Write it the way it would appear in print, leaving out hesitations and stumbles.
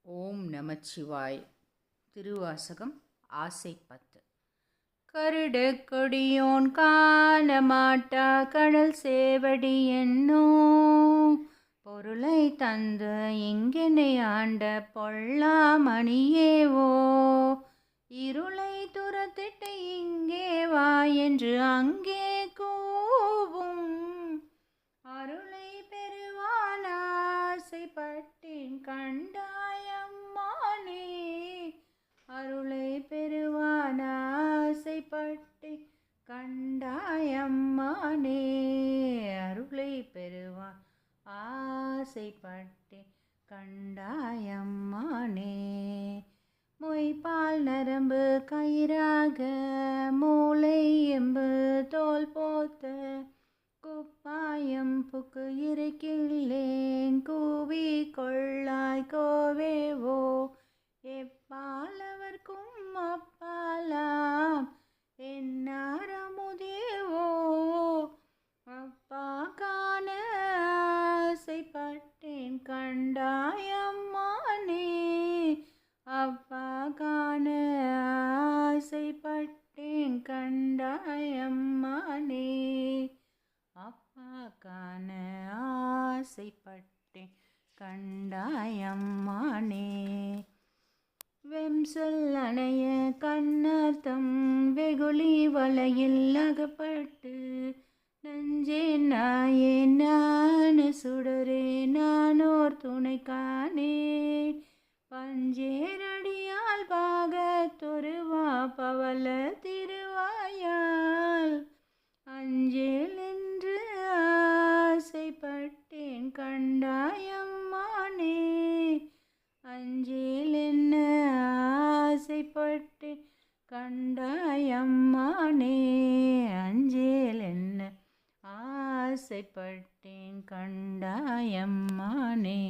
ஓம் நமச்சிவாய். திருவாசகம் ஆசை 10. கருட கொடியோன் காணமாட்டா கடல் சேவடி என்னோ பொருளை தந்து இங்கெனை ஆண்ட பொல்லாமணியேவோ இருளை துரத்திட்டு இங்கே வா என்று அங்கே கூவும் அருளை பெறுவான் ஆசைப்பட்டேன் கண்டாயம்மானே அருளை பெறுவான் ஆசைப்பட்டேன் கண்டாயம்மானே அருளை பெறுவான் ஆசைப்பட்டேன் கண்டாயம்மானே மொய்பால் நரம்பு கயிறாக மூளை எம்பு தோல் போத்த குப்பாயம் புக்கு இருக்கில்லேன் கூவி கொள்ளாய் கோவேவோ எப்பாலவர்க்கும் அப்பாலாம் என்னாரமுதேவோ அப்பா காண ஆசைப்பட்டேன் கண்டாயம்மானே அப்பா காண ஆசைப்பட்டேன் கண்டாயம்மானே அப்பா காண ஆசைப்பட்டேன் கண்டாயம்மானே வெம்சல் அணைய கண்ணர்த்தம் வெகுளி வலையில் அகப்பட்டு நஞ்சே நாயே நான் சுடரே நானோர் துணை காணேன் பஞ்சேரடியால் பாகத்தொருவா பவள திருவாயால் அஞ்சேல் என்று ஆசைப்பட்டேன் கண்டாயம்மானே அஞ்சேல் என்ன ஆசைப்பட்டேன் கண்டாயம்மானே அஞ்சேல் என்ன ஆசைப்பட்டேன் கண்டாயம்மானே.